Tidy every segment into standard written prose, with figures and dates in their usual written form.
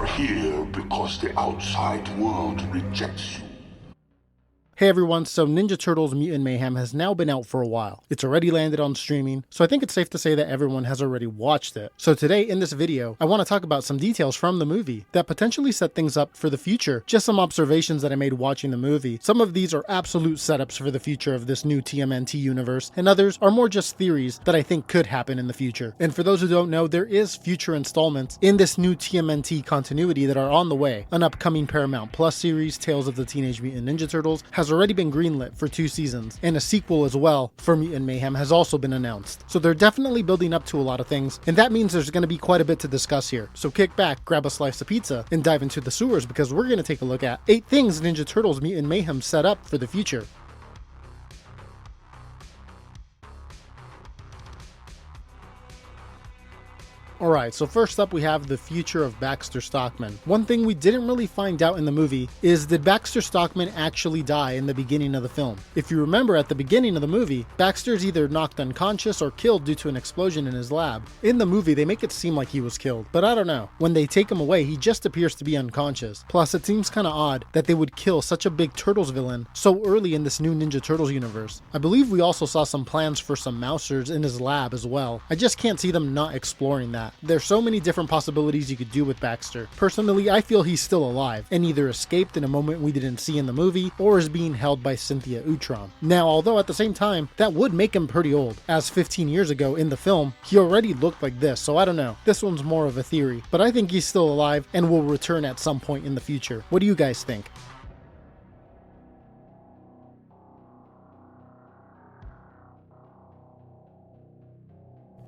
are here because the outside world rejects you. Hey everyone, so Ninja Turtles Mutant Mayhem has now been out for a while. It's already landed on streaming, so I think it's safe to say that everyone has already watched it. So today in this video, I want to talk about some details from the movie that potentially set things up for the future. Just some observations that I made watching the movie. Some of these are absolute setups for the future of this new TMNT universe, and others are more just theories that I think could happen in the future. And for those who don't know, there is future installments in this new TMNT continuity that are on the way. An upcoming Paramount Plus series, Tales of the Teenage Mutant Ninja Turtles, has already been greenlit for 2 seasons, and a sequel as well for Mutant Mayhem has also been announced. So they're definitely building up to a lot of things, and that means there's going to be quite a bit to discuss here. So kick back, grab a slice of pizza, and dive into the sewers because we're going to take a look at 8 things Ninja Turtles Mutant Mayhem set up for the future. Alright, so first up we have the future of Baxter Stockman. One thing we didn't really find out in the movie is, did Baxter Stockman actually die in the beginning of the film? If you remember, at the beginning of the movie, Baxter's either knocked unconscious or killed due to an explosion in his lab. In the movie, they make it seem like he was killed, but I don't know. When they take him away, he just appears to be unconscious. Plus, it seems kinda odd that they would kill such a big Turtles villain so early in this new Ninja Turtles universe. I believe we also saw some plans for some Mousers in his lab as well. I just can't see them not exploring that. There's so many different possibilities you could do with Baxter. Personally, I feel he's still alive and either escaped in a moment we didn't see in the movie or is being held by Cynthia Utrom. Now, although at the same time, that would make him pretty old, as 15 years ago in the film, he already looked like this, so I don't know. This one's more of a theory, but I think he's still alive and will return at some point in the future. What do you guys think?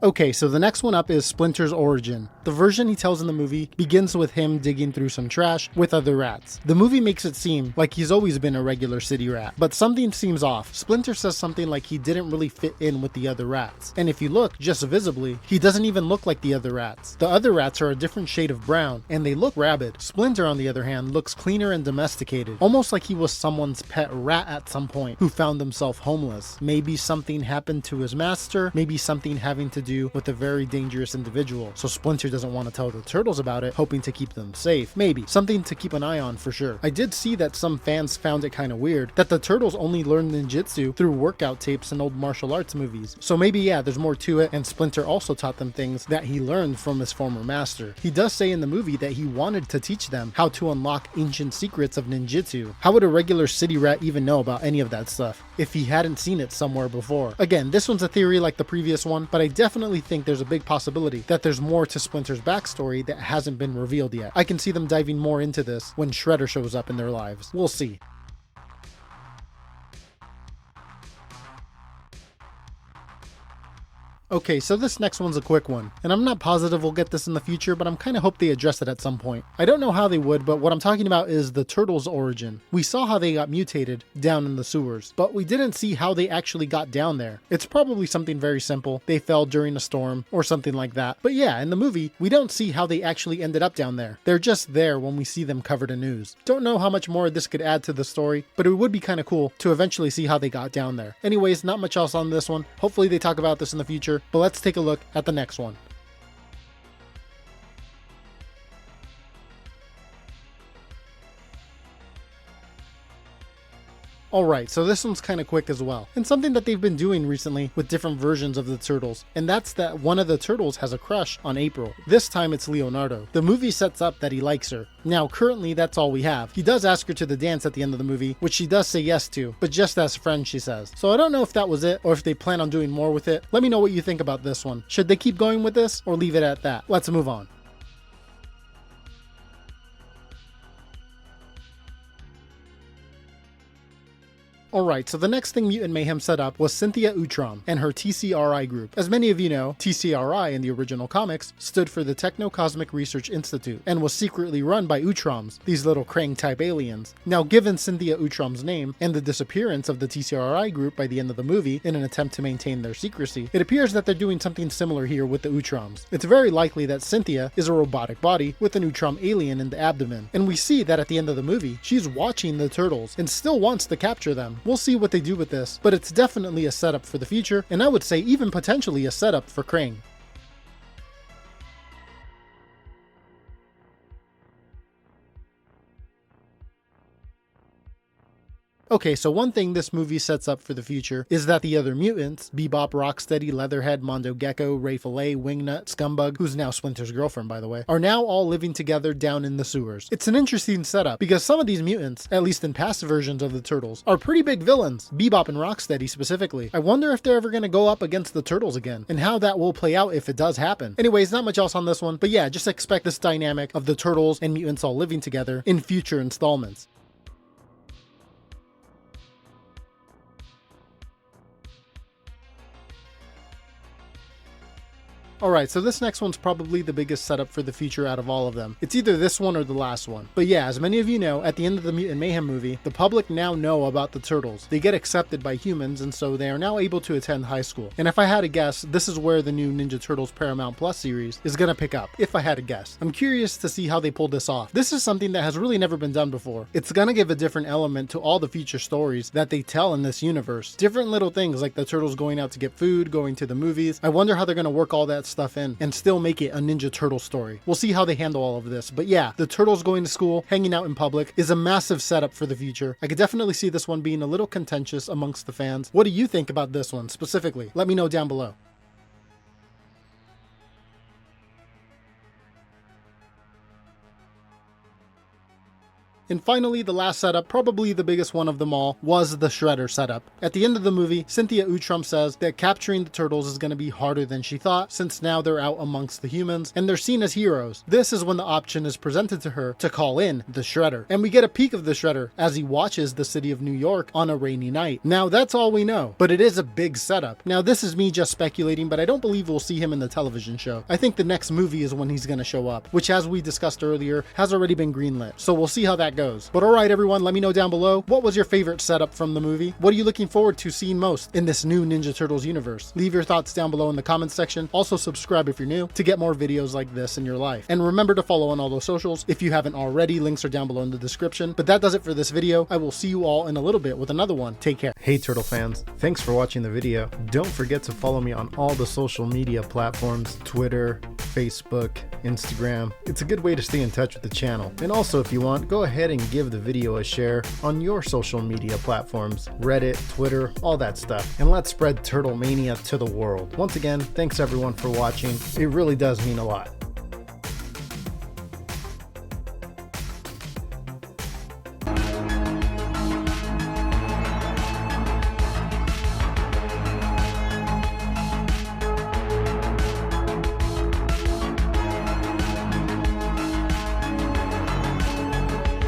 Okay, so the next one up is Splinter's origin. The version he tells in the movie begins with him digging through some trash with other rats. The movie makes it seem like he's always been a regular city rat, but something seems off. Splinter says something like he didn't really fit in with the other rats. And if you look just visibly, he doesn't even look like the other rats. The other rats are a different shade of brown, and they look rabid. Splinter, on the other hand, looks cleaner and domesticated, almost like he was someone's pet rat at some point who found himself homeless. Maybe something happened to his master, maybe something having to do with a very dangerous individual, so Splinter doesn't want to tell the Turtles about it, hoping to keep them safe. Maybe. Something to keep an eye on for sure. I did see that some fans found it kind of weird that the Turtles only learned ninjutsu through workout tapes and old martial arts movies. So maybe, yeah, there's more to it, and Splinter also taught them things that he learned from his former master. He does say in the movie that he wanted to teach them how to unlock ancient secrets of ninjutsu. How would a regular city rat even know about any of that stuff if he hadn't seen it somewhere before? Again, this one's a theory like the previous one, but I definitely think there's a big possibility that there's more to Splinter's backstory that hasn't been revealed yet. I can see them diving more into this when Shredder shows up in their lives. We'll see. Okay, so this next one's a quick one, and I'm not positive we'll get this in the future, but I'm kinda hope they address it at some point. I don't know how they would, but what I'm talking about is the Turtles' origin. We saw how they got mutated down in the sewers, but we didn't see how they actually got down there. It's probably something very simple. They fell during a storm, or something like that. But yeah, in the movie, we don't see how they actually ended up down there. They're just there when we see them covered in ooze. Don't know how much more this could add to the story, but it would be kinda cool to eventually see how they got down there. Anyways, not much else on this one. Hopefully they talk about this in the future. But let's take a look at the next one. Alright, so this one's kind of quick as well, and something that they've been doing recently with different versions of the Turtles, and that's that one of the Turtles has a crush on April. This time it's Leonardo. The movie sets up that he likes her. Now, currently that's all we have. He does ask her to the dance at the end of the movie, which she does say yes to, but just as friends, she says. So I don't know if that was it, or if they plan on doing more with it. Let me know what you think about this one. Should they keep going with this, or leave it at that? Let's move on. Alright, so the next thing Mutant Mayhem set up was Cynthia Utrom and her TCRI group. As many of you know, TCRI in the original comics stood for the Techno-Cosmic Research Institute and was secretly run by Utroms, these little Krang-type aliens. Now, given Cynthia Utrom's name and the disappearance of the TCRI group by the end of the movie in an attempt to maintain their secrecy, it appears that they're doing something similar here with the Utroms. It's very likely that Cynthia is a robotic body with an Utrom alien in the abdomen, and we see that at the end of the movie, she's watching the Turtles and still wants to capture them. We'll see what they do with this, but it's definitely a setup for the future, and I would say even potentially a setup for Krang. Okay, so one thing this movie sets up for the future is that the other mutants, Bebop, Rocksteady, Leatherhead, Mondo Gecko, Ray Fillet, Wingnut, Scumbug, who's now Splinter's girlfriend by the way, are now all living together down in the sewers. It's an interesting setup because some of these mutants, at least in past versions of the Turtles, are pretty big villains, Bebop and Rocksteady specifically. I wonder if they're ever going to go up against the Turtles again, and how that will play out if it does happen. Anyways, not much else on this one, but yeah, just expect this dynamic of the Turtles and mutants all living together in future installments. Alright, so this next one's probably the biggest setup for the future out of all of them. It's either this one or the last one. But yeah, as many of you know, at the end of the Mutant Mayhem movie, the public now know about the Turtles. They get accepted by humans, and so they are now able to attend high school. And if I had to guess, this is where the new Ninja Turtles Paramount Plus series is gonna pick up, if I had to guess. I'm curious to see how they pull this off. This is something that has really never been done before. It's gonna give a different element to all the future stories that they tell in this universe. Different little things like the Turtles going out to get food, going to the movies. I wonder how they're gonna work all that stuff in and still make it a Ninja Turtle story. We'll see how they handle all of this. But yeah, the Turtles going to school, hanging out in public is a massive setup for the future. I could definitely see this one being a little contentious amongst the fans. What do you think about this one specifically? Let me know down below. And finally, the last setup, probably the biggest one of them all, was the Shredder setup. At the end of the movie, Cynthia Utrom says that capturing the Turtles is going to be harder than she thought, since now they're out amongst the humans, and they're seen as heroes. This is when the option is presented to her to call in the Shredder. And we get a peek of the Shredder as he watches the city of New York on a rainy night. Now, that's all we know, but it is a big setup. Now, this is me just speculating, but I don't believe we'll see him in the television show. I think the next movie is when he's going to show up, which, as we discussed earlier, has already been greenlit. So we'll see how that goes. But alright everyone, let me know down below, what was your favorite setup from the movie? What are you looking forward to seeing most in this new Ninja Turtles universe? Leave your thoughts down below in the comments section. Also subscribe if you're new to get more videos like this in your life. And remember to follow on all those socials if you haven't already. Links are down below in the description. But that does it for this video. I will see you all in a little bit with another one. Take care. Hey Turtle fans, thanks for watching the video. Don't forget to follow me on all the social media platforms, Twitter, Facebook, Instagram. It's a good way to stay in touch with the channel. And also if you want, go ahead and give the video a share on your social media platforms, Reddit, Twitter, all that stuff. And let's spread Turtle Mania to the world. Once again, thanks everyone for watching. It really does mean a lot.